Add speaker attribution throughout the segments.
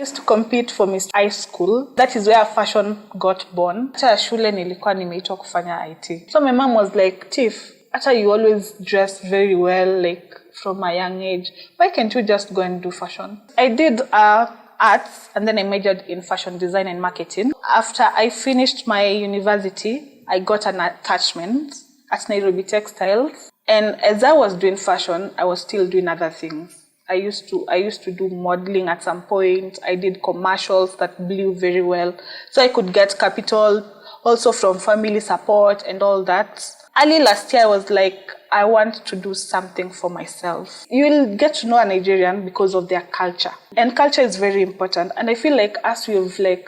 Speaker 1: used to compete for Miss High School. That is where fashion got born. Acha shule nilikuwa nimeitwa kufanya IT. So my mom was like, Tiff, acha you always dress very well, like from a young age. Why can't you just go and do fashion? I did arts and then I majored in fashion design and marketing. After I finished my university, I got an attachment at Nairobi Textiles. And as I was doing fashion, I was still doing other things. I used to do modeling at some point. I did commercials that blew very well. So I could get capital also from family support and all that. Early last year, I was like, I want to do something for myself. You will get to know a Nigerian because of their culture. And culture is very important. And I feel like us, we've like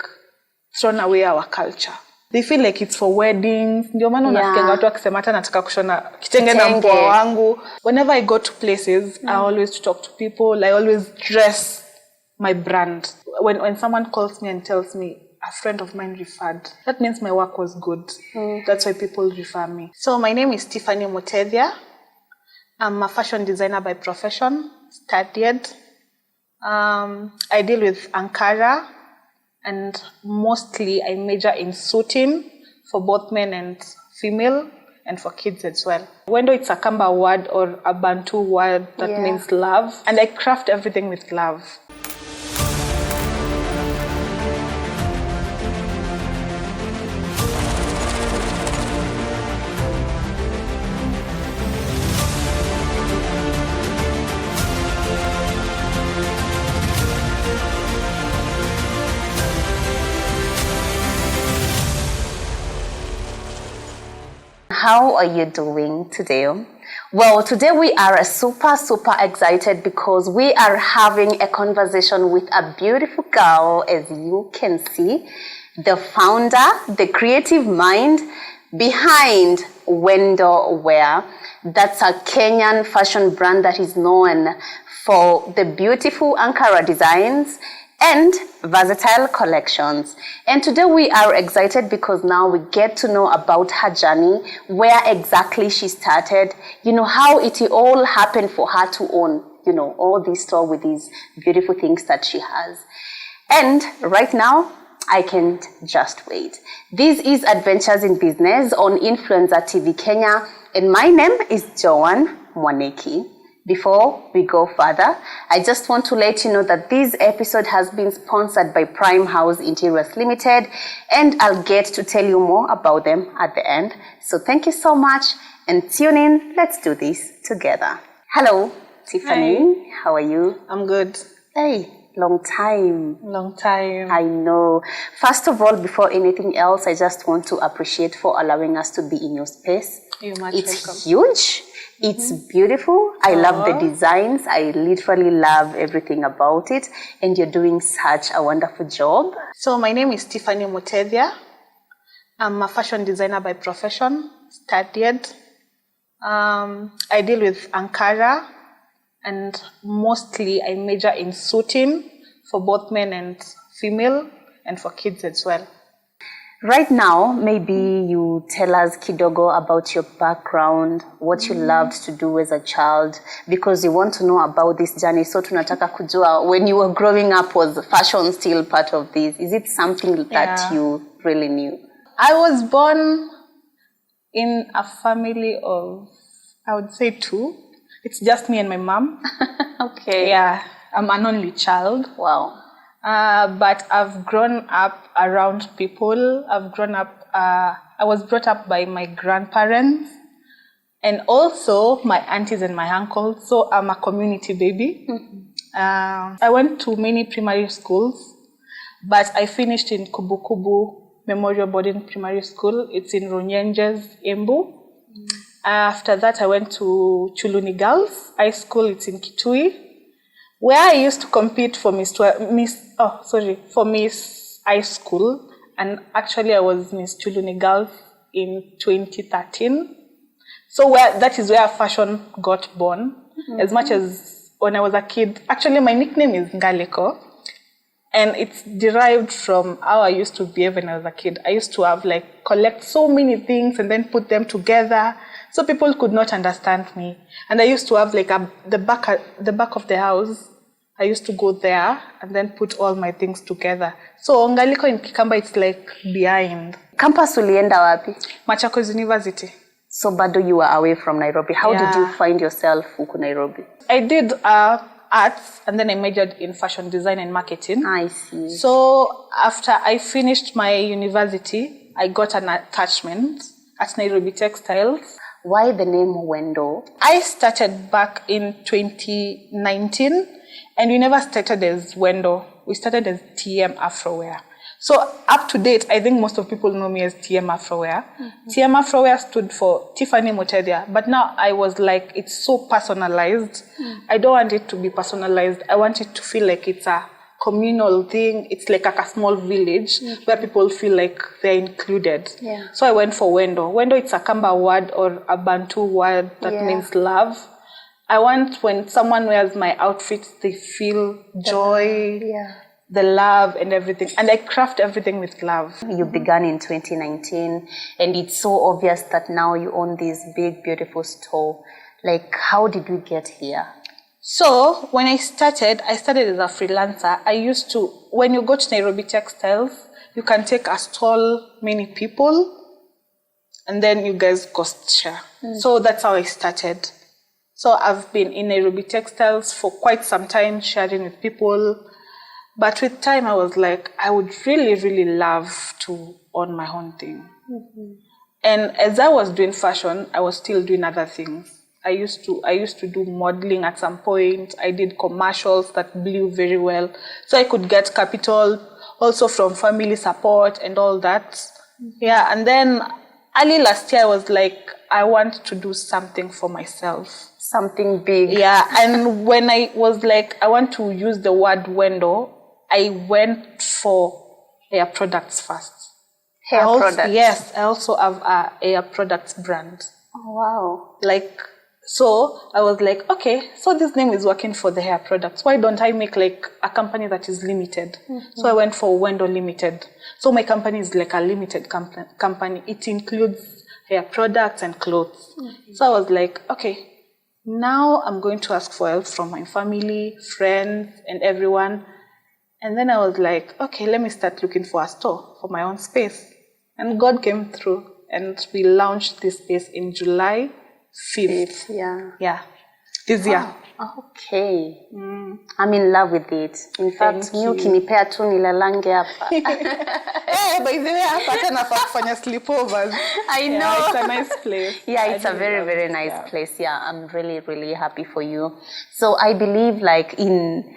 Speaker 1: thrown away our culture. They feel like it's for weddings. Ndio maana unasikia watu wakisema hata nataka kushona kitenge na mpoa wangu. Whenever I go to places, I always talk to people. I always dress my brand. When someone calls me and tells me a friend of mine referred, that means my work was good. That's why people refer me. So my name is Tiffany Mutethya. I'm a fashion designer by profession, studied. I deal with Ankara. And mostly I major in suiting for both men and female and for kids as well. Wendo, it's a kamba word or a Bantu word that means love. And I craft everything with love.
Speaker 2: How are you doing today? Well, today we are super excited because we are having a conversation with a beautiful girl, as you can see, the founder, the creative mind behind Wendo Wear. That's a Kenyan fashion brand that is known for the beautiful Ankara designs and versatile collections. And today we are excited because now we get to know about her journey, where exactly she started, how it all happened for her to own, all this store with these beautiful things that she has. And right now, I can't just wait. This is Adventures in Business on Influencer TV Kenya, and my name is Joan Mwaneki. Before we go further, I just want to let you know that this episode has been sponsored by Prime House Interiors Limited, and I'll get to tell you more about them at the end. So thank you so much and tune in. Let's do this together. Hello, Tiffany.
Speaker 1: Hi.
Speaker 2: How are you?
Speaker 1: I'm good.
Speaker 2: Hey, long time.
Speaker 1: Long time.
Speaker 2: I know. First of all, before anything else, I just want to appreciate for allowing us to be in your space.
Speaker 1: You're much
Speaker 2: It's
Speaker 1: welcome.
Speaker 2: huge. It's beautiful. I love the designs. I literally love everything about it. And you're doing such a wonderful job.
Speaker 1: So my name is Tiffany Mutethya. I'm a fashion designer by profession, studied. I deal with Ankara, and mostly I major in suiting for both men and female and for kids as well.
Speaker 2: Right now, maybe you tell us kidogo about your background, what you loved to do as a child, because you want to know about this journey. So tunataka kujua, when you were growing up, was fashion still part of this? Is it something that you really knew?
Speaker 1: I was born in a family of, I would say 2. It's just me and my mom.
Speaker 2: Okay.
Speaker 1: Yeah, I'm an only child.
Speaker 2: Wow.
Speaker 1: But I've grown up around people. I was brought up by my grandparents and also my aunties and my uncles. So I'm a community baby. I went to many primary schools, but I finished in Nkubukubu Memorial Boarding Primary School. It's in Runyenjes, Embu. After that, I went to Chulunyi Girls High School. It's in Kitui, where I used to compete for Miss High School, and actually I was Miss Chulunyi Girls in 2013. So that is where fashion got born. As much as when I was a kid, actually my nickname is Ndaleko, and it's derived from how I used to behave when I was a kid. I used to have collect so many things and then put them together. So people could not understand me. And I used to have the back of the house, I used to go there and then put all my things together. So Ndaleko in Kikamba, it's like behind.
Speaker 2: Campus ulienda wapi?
Speaker 1: Machakos University.
Speaker 2: So bado you were away from Nairobi. How did you find yourself huku Nairobi?
Speaker 1: I did arts and then I majored in fashion design and marketing.
Speaker 2: I see.
Speaker 1: So after I finished my university, I got an attachment at Nairobi Textiles.
Speaker 2: Why the name Wendo?
Speaker 1: I started back in 2019 and we never started as Wendo. We started as TM Afro Wear. So up to date, I think most of people know me as TM Afro Wear. TM Afro Wear stood for Tiffany Mutethya, but now I was like, it's so personalized. I don't want it to be personalized. I want it to feel like it's a communal thing. It's like a small village where people feel like they're included.
Speaker 2: Yeah.
Speaker 1: So I went for Wendo. Wendo, it's a kamba word or a Bantu word that means love. I want when someone wears my outfits, they feel joy. The love and everything, and I craft everything with love.
Speaker 2: You began in 2019 and it's so obvious that now you own this big beautiful store. Like, how did we get here?
Speaker 1: So when I started as a freelancer. I used to, when you go to Nairobi Textiles, you can take a stall, many people, and then you guys cost share. So that's how I started. So I've been in Nairobi Textiles for quite some time, sharing with people. But with time, I was like, I would really, really love to own my own thing. And as I was doing fashion, I was still doing other things. I used to do modeling at some point. I did commercials that blew very well. So I could get capital also from family support and all that. Yeah, and then early last year, I was like, I want to do something for myself.
Speaker 2: Something big.
Speaker 1: Yeah, and when I was like, I want to use the word Wendo, I went for hair products first.
Speaker 2: Hair products?
Speaker 1: Yes, I also have a hair products brand.
Speaker 2: Oh, wow.
Speaker 1: Like, so I was like, okay, so this name is working for the hair products. Why don't I make like a company that is limited? So I went for Wendo Limited. So my company is like a limited company. It includes hair products and clothes. So I was like, okay, now I'm going to ask for help from my family, friends, and everyone. And then I was like, okay, let me start looking for a store for my own space. And God came through and we launched this space in July 5th. Yeah. This year.
Speaker 2: Okay. I'm in love with it. In fact, mi ukinipea tu nilalange hapa.
Speaker 1: By the way, hapa tena kufanya sleepovers.
Speaker 2: I know.
Speaker 1: Yeah, it's a nice place.
Speaker 2: Yeah, it's a very, very nice place. Yeah, I'm really, really happy for you. So I believe like in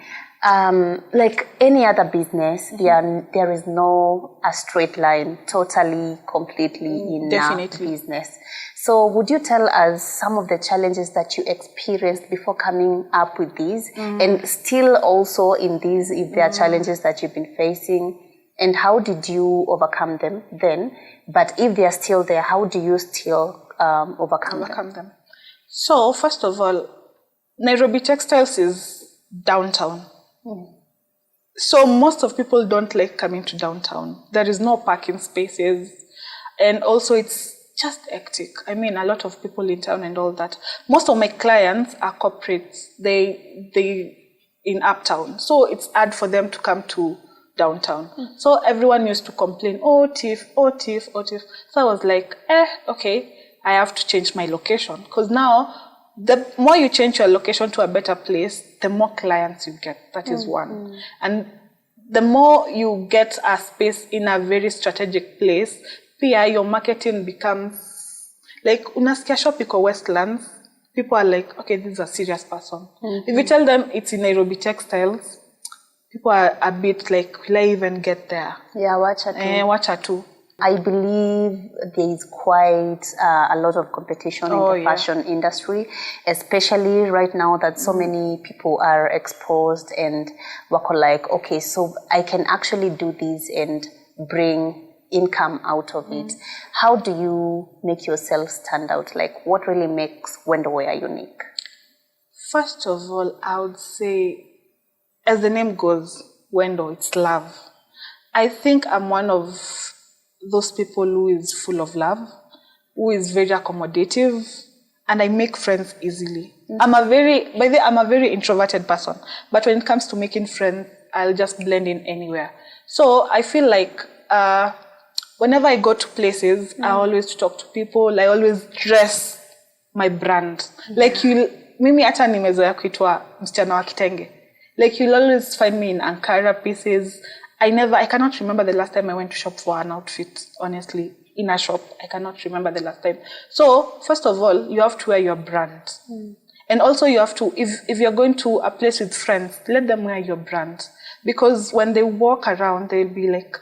Speaker 2: like any other business, there is no a straight line, totally, completely in business. So would you tell us some of the challenges that you experienced before coming up with these, and still also in these, if there are challenges that you've been facing, and how did you overcome them then? But if they are still there, how do you still overcome them?
Speaker 1: So first of all, Nairobi Textiles is downtown. So most of people don't like coming to downtown. There is no parking spaces, and also it's just hectic. I mean, a lot of people in town and all that. Most of my clients are corporates. They in uptown, so it's hard for them to come to downtown. So everyone used to complain, oh Tiff, oh Tiff, oh Tiff. So I was like, okay, I have to change my location, because now the more you change your location to a better place, the more clients you get. That is one. And the more you get a space in a very strategic place, pia your marketing becomes like, unasikia shop iko Westlands, people are like, okay, this is a serious person. If you tell them it's in Nairobi Textiles, people are a bit like, will I even get there?
Speaker 2: Yeah, wacha tu. I believe there is quite a lot of competition in the fashion industry, especially right now that so many people are exposed and wako like, okay, so I can actually do this and bring income out of it. How do you make yourself stand out? Like, what really makes Wendo Wear unique?
Speaker 1: First of all, I would say, as the name goes, Wendo, it's love. I think I'm one of those people who is full of love, who is very accommodative. and I make friends easily. I'm a very introverted person, but when it comes to making friends, I'll just blend in anywhere. So I feel like whenever I go to places, I always talk to people. I always dress my brand. Like mimi hata nimezoea kuitwa msichana wa kitenge. Like you'll always find me in Ankara pieces. I cannot remember the last time I went to shop for an outfit, honestly. In a shop, I cannot remember the last time. So, first of all, you have to wear your brand. And also you have to, if you're going to a place with friends, let them wear your brand. Because when they walk around, they'll be like,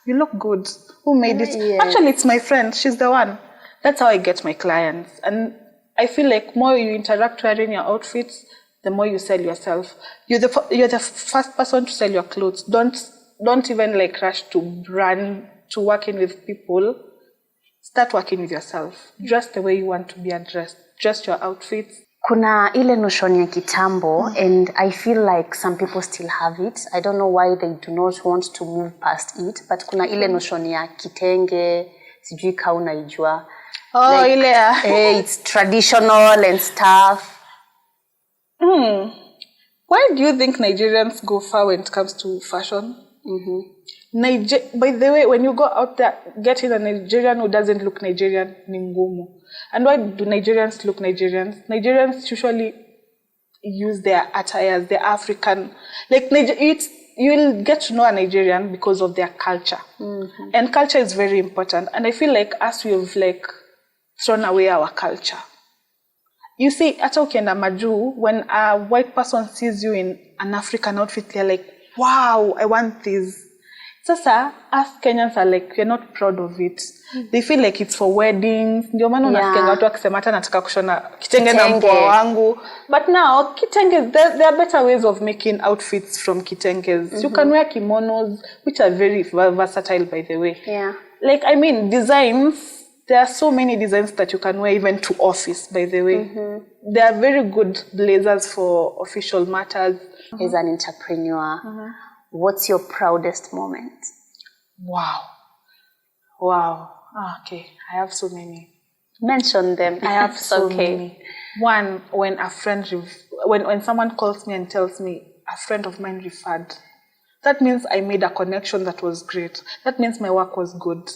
Speaker 1: you look good. Who made it? Yeah. Actually, it's my friend. She's the one. That's how I get my clients. And I feel like more you interact wearing your outfits, the more you sell yourself. You're the first person to sell your clothes. Don't even like rush to brand, to working with people. Start working with yourself. Dress the way you want to be addressed. Dress your outfits.
Speaker 2: Kuna ile notion ya kitambo, and I feel like some people still have it. I don't know why they do not want to move past it, but kuna ile notion ya kitenge, sijui ka unaijua.
Speaker 1: Oh, like, ile ya.
Speaker 2: It's traditional and stuff.
Speaker 1: Why do you think Nigerians go far when it comes to fashion? By the way, when you go out there, getting a Nigerian who doesn't look Nigerian, ni ngumu. And why do Nigerians look Nigerians? Nigerians usually use their attires, their African. Like, you'll get to know a Nigerian because of their culture. And culture is very important. And I feel like us, we've like thrown away our culture. You see, hata ukienda Maju, when a white person sees you in an African outfit, they're like, wow, I want this. Sasa, us Kenyans are like, we're not proud of it. They feel like it's for weddings. Ndio maana unasikia watu wakisema hata nataka kushona kitenge na mpoa wangu. But now, kitenges, there are better ways of making outfits from kitenges. You can wear kimonos, which are very versatile, by the way.
Speaker 2: Yeah.
Speaker 1: Like, I mean, designs, there are so many designs that you can wear even to office, by the way. There are very good blazers for official matters.
Speaker 2: As an entrepreneur, what's your proudest moment?
Speaker 1: Wow. Okay, I have so many.
Speaker 2: Mention them.
Speaker 1: I have so many. One, when a friend, when someone calls me and tells me a friend of mine referred, that means I made a connection that was great. That means my work was good.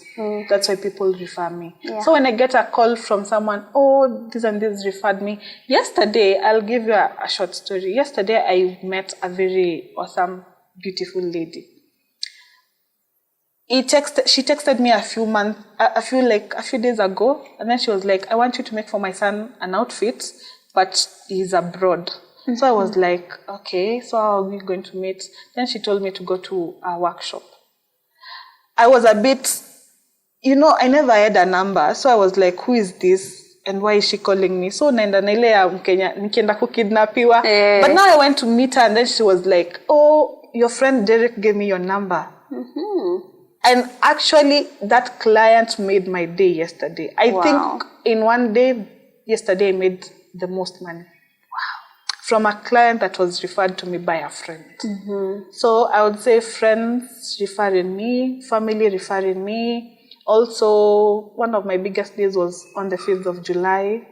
Speaker 1: That's why people refer me. Yeah. So when I get a call from someone, oh, this and this referred me. Yesterday, I'll give you a short story. Yesterday, I met a very awesome, beautiful lady. She texted me a few days ago, and then she was like, I want you to make for my son an outfit, but he's abroad. So I was like, okay, so how are we going to meet? Then she told me to go to a workshop. I was a bit, I never had a number, so I was like, who is this? And why is she calling me? So naenda na ile ya Mkenya, nikienda kukidnapiwa. But now I went to meet her, and then she was like, oh, your friend Derek gave me your number. And actually, that client made my day yesterday. I think in one day, yesterday, I made the most money. From a client that was referred to me by a friend. So I would say friends referring me, family referring me. Also, one of my biggest days was on the 5th of July.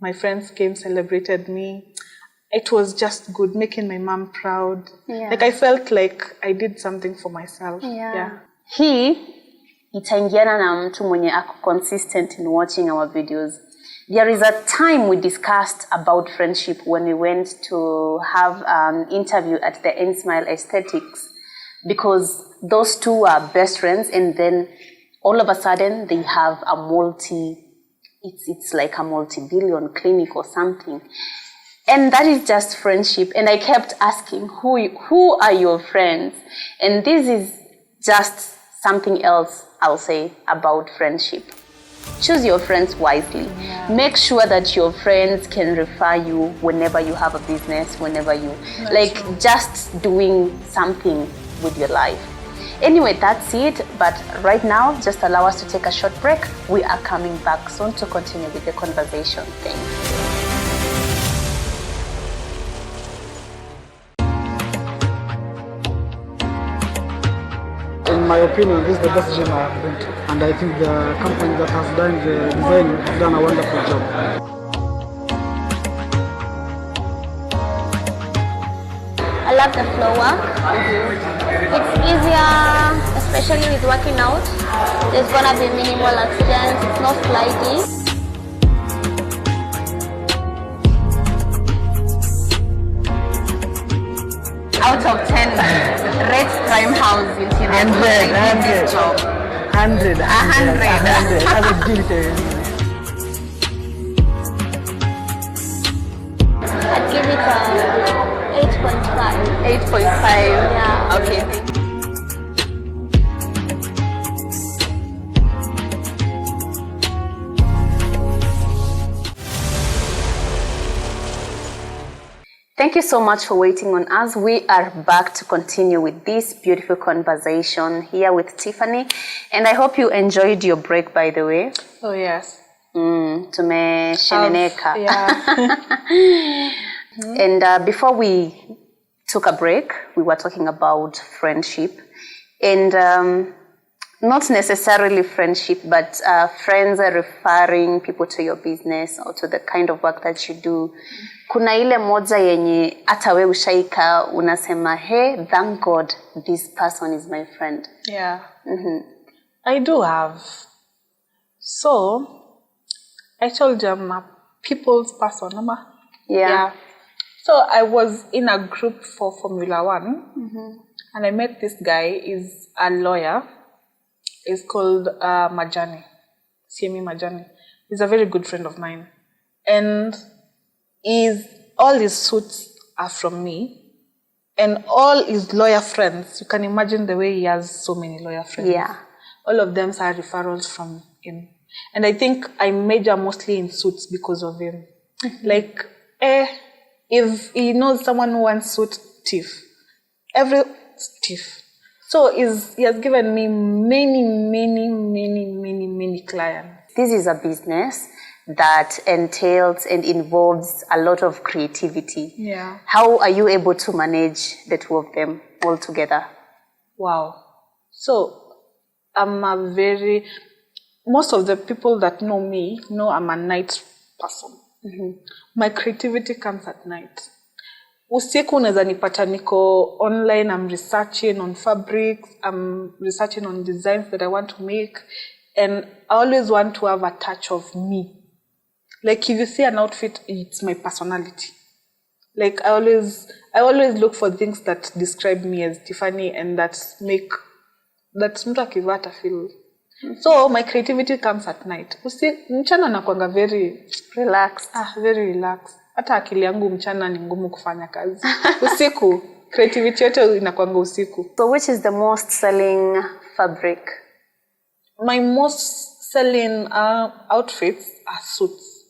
Speaker 1: My friends came, celebrated me. It was just good, making my mom proud. Like I felt like I did something for myself.
Speaker 2: Hii itaingiana na mtu mwenye ako consistent in watching our videos. There is a time we discussed about friendship when we went to have an interview at the N-Smile Aesthetics, because those two are best friends, and then all of a sudden they have a it's like a multi-billion clinic or something. And that is just friendship. And I kept asking, who are your friends? And this is just something else I'll say about friendship. Choose your friends wisely. Make sure that your friends can refer you whenever you have a business, whenever you just doing something with your life. Anyway, that's it. But right now, just allow us to take a short break. We are coming back soon to continue with the conversation. Thanks.
Speaker 3: In my opinion, this is the best decision I have been to. And I think the company that has done the design has done a wonderful job.
Speaker 4: love the flow work. It's easier, especially with working out. There's gonna be minimal accidents. It's not slidey.
Speaker 2: Out of 10, rate Prime House in Tiffany.
Speaker 3: 100. 100.
Speaker 2: 100.
Speaker 3: I would give it a
Speaker 4: I'd give it a 8.5.
Speaker 2: 8.5.
Speaker 4: Yeah.
Speaker 2: Okay, thank you. Thank you so much for waiting on us. We are back to continue with this beautiful conversation here with Tiffany. And I hope you enjoyed your break, by the way.
Speaker 1: Oh, yes.
Speaker 2: Tumesheneneka.
Speaker 1: Yeah.
Speaker 2: And before we took a break, we were talking about friendship. And not necessarily friendship, but friends are referring people to your business or to the kind of work that you do. Kuna ile moja yenye hata wewe ushaika unasema, hey, thank God this person is my friend.
Speaker 1: Yeah. I do have. So, I told you I'm a people's person, Mama.
Speaker 2: Yeah.
Speaker 1: So, I was in a group for Formula One, and I met this guy. He's a lawyer. He's called Majani, CME Majani. He's a very good friend of mine. And all his suits are from me. And all his lawyer friends, you can imagine the way he has so many lawyer friends.
Speaker 2: Yeah.
Speaker 1: All of them are referrals from him. And I think I major mostly in suits because of him. Like, if he knows someone who wants suit, Tiff. Every Tiff. So he has given me many clients.
Speaker 2: This is a business that entails and involves a lot of creativity.
Speaker 1: Yeah.
Speaker 2: How are you able to manage the two of them all together?
Speaker 1: Wow. So most of the people that know me know I'm a night person. My creativity comes at night. Usiku unaweza nipata niko online, I'm researching on fabrics, I'm researching on designs that I want to make, and I always want to have a touch of me. Like if you see an outfit, it's my personality. Like I always look for things that describe me as Tiffany and that mtu akivaa feel. So my creativity comes at night. Mchana nakuanga very
Speaker 2: relaxed.
Speaker 1: Very relaxed. Hata akili yangu mchana ni ngumu kufanya kazi. Usiku creativity yote inakuanga usiku.
Speaker 2: So which is the most selling fabric?
Speaker 1: My most selling outfits are suits.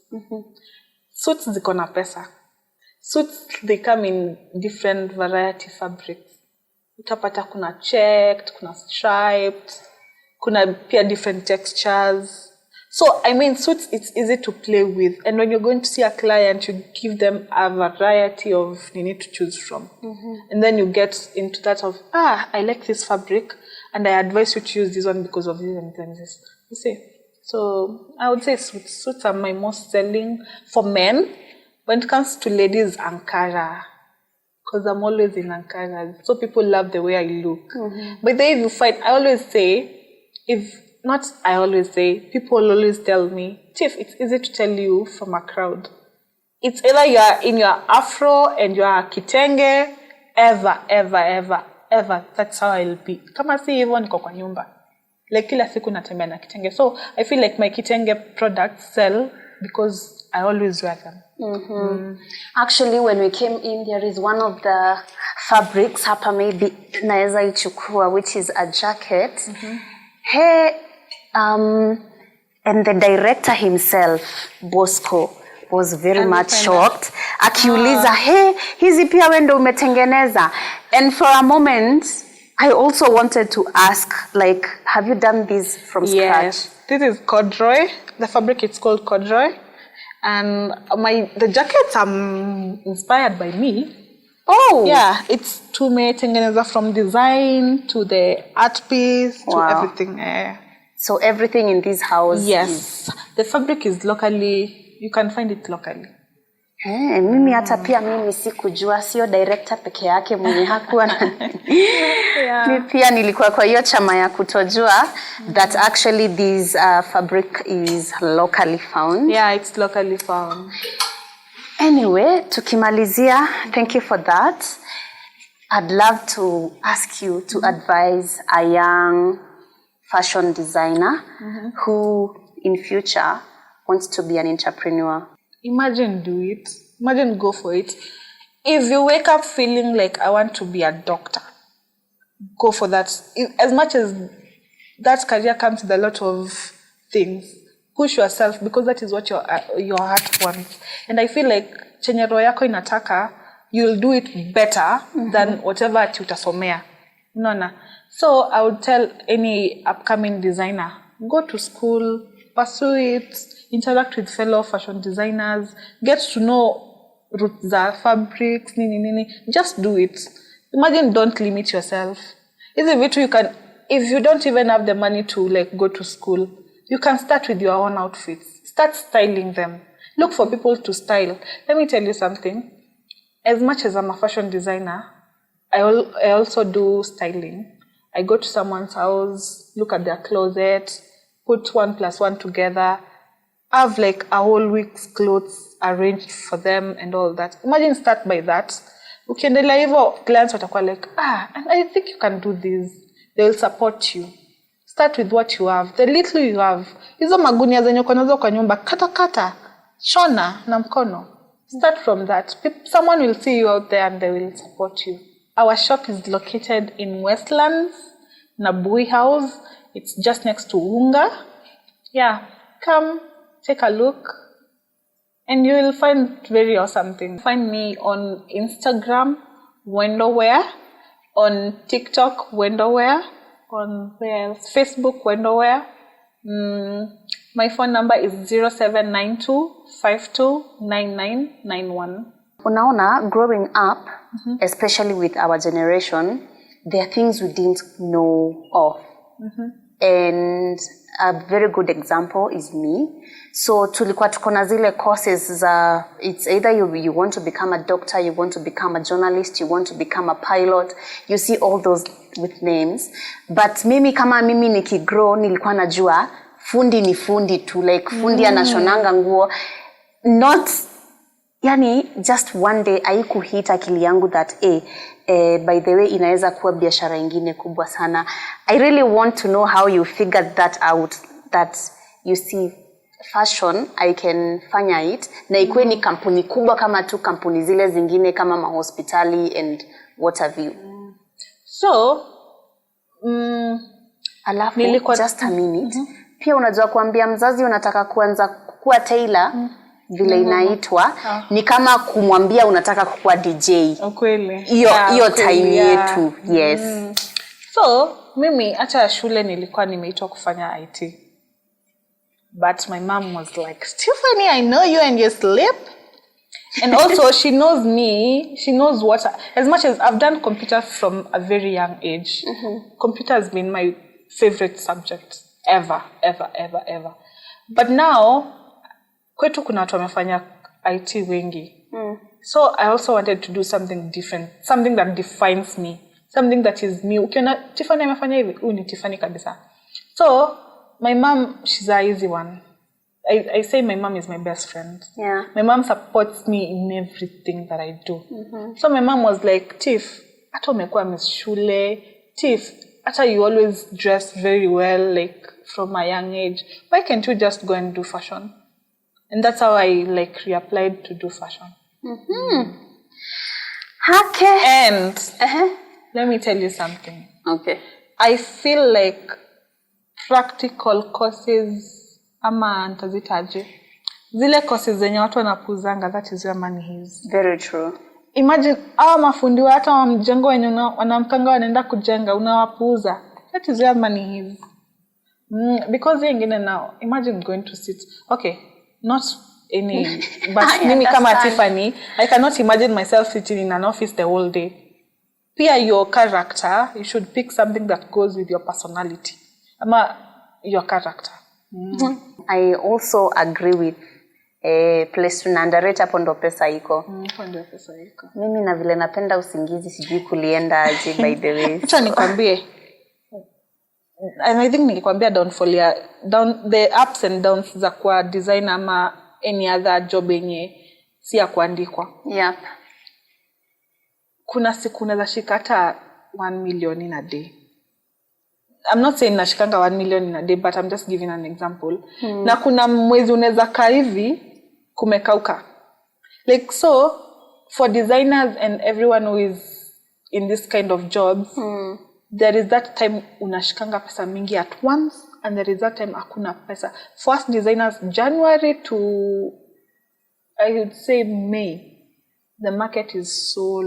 Speaker 1: Suits ziko na pesa. Suits, they come in different variety fabrics. Utapata kuna checked, kuna striped, kuna pia different textures. So, I mean, suits, it's easy to play with. And when you're going to see a client, you give them a variety of you need to choose from. And then you get into that of, I like this fabric, and I advise you to use this one because of this and this. You see? So, I would say suits. Suits are my most selling for men. When it comes to ladies, Ankara. Because I'm always in Ankara. So people love the way I look. But then if you find, people always tell me, Tiff, it's easy to tell you from a crowd. It's either you are in your afro and you are kitenge, ever. That's how I'll be. Kama si hivyo niko kwa nyumba. Like kila siku natembea na kitenge. So I feel like my kitenge products sell because I always wear them.
Speaker 2: Actually, when we came in, there is one of the fabrics hapa maybe naeza ichukua, which is a jacket. Hey, and the director himself, Bosco, was very much shocked. Akiuliza, hey, hizi pia wendo umetengeneza. And for a moment, I also wanted to ask, like, have you done this from scratch?
Speaker 1: Yes, this is corduroy. The fabric is called corduroy. And the jackets are inspired by me.
Speaker 2: Oh!
Speaker 1: Yeah, it's tumetengeneza from design to the art piece to everything.
Speaker 2: So everything in this house
Speaker 1: the fabric is locally, you can find it locally.
Speaker 2: Mimi hata pia mimi sikujua, sio director peke yake mwenye hakuwa na Mimi pia nilikuwa kwa hiyo chama ya kutojua that actually this fabric is locally found.
Speaker 1: Yeah, it's locally found.
Speaker 2: Anyway, tukimalizia, thank you for that. I'd love to ask you to advise a young fashion designer who in future wants to be an entrepreneur.
Speaker 1: Imagine do it. Imagine go for it. If you wake up feeling like I want to be a doctor, go for that. As much as that career comes with a lot of things, push yourself because that is what your heart wants. And I feel like chenye roho yako inataka, you'll do it better than whatever utasomea. Unaona? So I would tell any upcoming designer, go to school, pursue it, interact with fellow fashion designers, get to know roots za fabrics, nini. Just do it. Imagine, don't limit yourself. If you don't even have the money to like go to school, you can start with your own outfits. Start styling them. Look for people to style. Let me tell you something. As much as I'm a fashion designer, I also do styling. I go to someone's house, look at their closet, put 1 + 1 together, have like a whole week's clothes arranged for them and all that. Imagine start by that. Ukiendelea hivyo, clients watakuwa like, and I think you can do this. They will support you. Start with what you have. The little you have. Hizo magunia zenye uko nazo kwa nyumba, kata, shona na mkono. Start from that. Someone will see you out there and they will support you. Our shop is located in Westlands, Nabui House. It's just next to Unga. Yeah, come, take a look, and you will find very awesome things. Find me on Instagram, Wendo Wear, on TikTok, Wendo Wear, on where else? Facebook, Wendo Wear. My phone number is 0792 529991.
Speaker 2: Unaona, growing up, especially with our generation, there are things we didn't know of. And a very good example is me. So tulikuwa tuko na zile courses za, it's either you want to become a doctor, you want to become a journalist, you want to become a pilot. You see all those with names. But mimi kama mimi nikigrow nilikuwa najua fundi ni fundi tu, like fundi anashonanga nguo. Not, yani just one day haikuhit akili yangu that by the way inaweza kuwa biashara ingine kubwa sana. I really want to know how you figured that out, that you see fashion I can fanya it na ikuwe ni kampuni kubwa kama tu kampuni zile zingine kama mahospitali and what have you.
Speaker 1: So
Speaker 2: alafu just a minute. Pia unajua kuambia mzazi unataka kuanza kuwa tailor vile inaitwa ni kama kumwambia unataka kuwa DJ.
Speaker 1: Ukweli.
Speaker 2: Hiyo time yetu. Yes.
Speaker 1: So mimi hata shule nilikuwa nimeitwa kufanya IT. But my mom was like, Tiffany, I know you and your sleep. And also she knows me, she knows what, as much as I've done computer from a very young age, computer has been my favorite subject ever. But now, kwetu kuna watu wamefanya IT wengi. So I also wanted to do something different, something that defines me, something that is me. Ukiona Tiffany amefanya hivi, ni Tiffany kabisa. So my mom, she's a easy one. I say my mom is my best friend.
Speaker 2: Yeah.
Speaker 1: My mom supports me in everything that I do. So my mom was like, Tiff, hata umekuwa Miss Shule, Tiff, hata you always dress very well, like from a young age. Why can't you just go and do fashion? And that's how I like reapplied to do fashion.
Speaker 2: Okay.
Speaker 1: And let me tell you something.
Speaker 2: Okay.
Speaker 1: I feel like practical courses ama ntazitaje, zile courses zenye watu wanapuzanga, that is where money is.
Speaker 2: Very true.
Speaker 1: Imagine hawa mafundi wa hata wa mjengo wenye wanamkanga wanaenda kujenga unawapuuza, that is where money is. Because yengine now, imagine going to sit, okay, not any, but mimi kama Tiffany, I cannot imagine myself sitting in an office the whole day. Pia your character, you should pick something that goes with your personality ama your character.
Speaker 2: I also agree with Place tunaandarate hapo ndo pesa iko.
Speaker 1: Hapo ndio pesa iko.
Speaker 2: Mimi na vile napenda usingizi sijui kulienda aje by the way.
Speaker 1: Acha nikwambie. And I think nikikwambia the ups and downs za kwa designer ama any other job yenye si ya kuandikwa.
Speaker 2: Yep.
Speaker 1: Kuna siku unaweza shika hata 1 million in a day. I'm not saying nashikanga 1 million in a day, but I'm just giving an example. Na kuna mwezi unaweza kaa hivi kumekauka. Like so, for designers and everyone who is in this kind of jobs, there is that time unashikanga pesa mingi at once, and there is that time hakuna pesa. For us designers, January to, I would say May, the market is so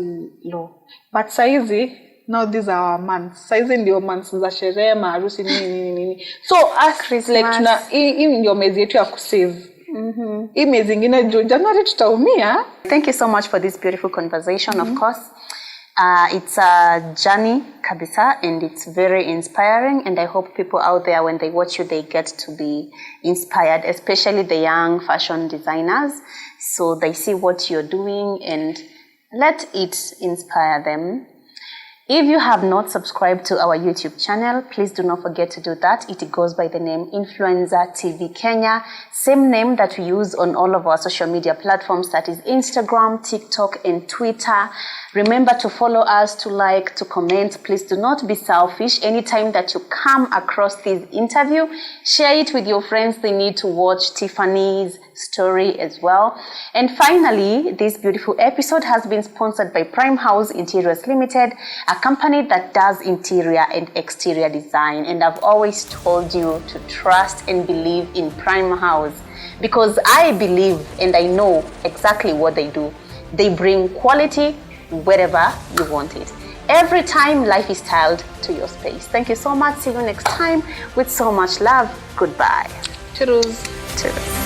Speaker 1: low. But saizi, now these are our months. Saizi ndio months za sherehe, maharusi, nini. So us like hii ndio mezi yetu ya kusave. Hii mezi ingine January tutaumia.
Speaker 2: Thank you so much for this beautiful conversation. Of course, it's a journey kabisa, and it's very inspiring, and I hope people out there when they watch you they get to be inspired, especially the young fashion designers, so they see what you're doing and let it inspire them. If you have not subscribed to our YouTube channel, please do not forget to do that. It goes by the name Influencer TV Kenya, same name that we use on all of our social media platforms, that is Instagram, TikTok, and Twitter. Remember to follow us, to like, to comment. Please do not be selfish. Anytime that you come across this interview, share it with your friends. They need to watch Tiffany's story as well. And finally, this beautiful episode has been sponsored by Prime House Interiors Limited, a company that does interior and exterior design. And I've always told you to trust and believe in Prime House, because I believe and I know exactly what they do. They bring quality wherever you want it. Every time, life is styled to your space. Thank you so much. See you next time with so much love. Goodbye.
Speaker 1: Cheers.
Speaker 2: Cheers.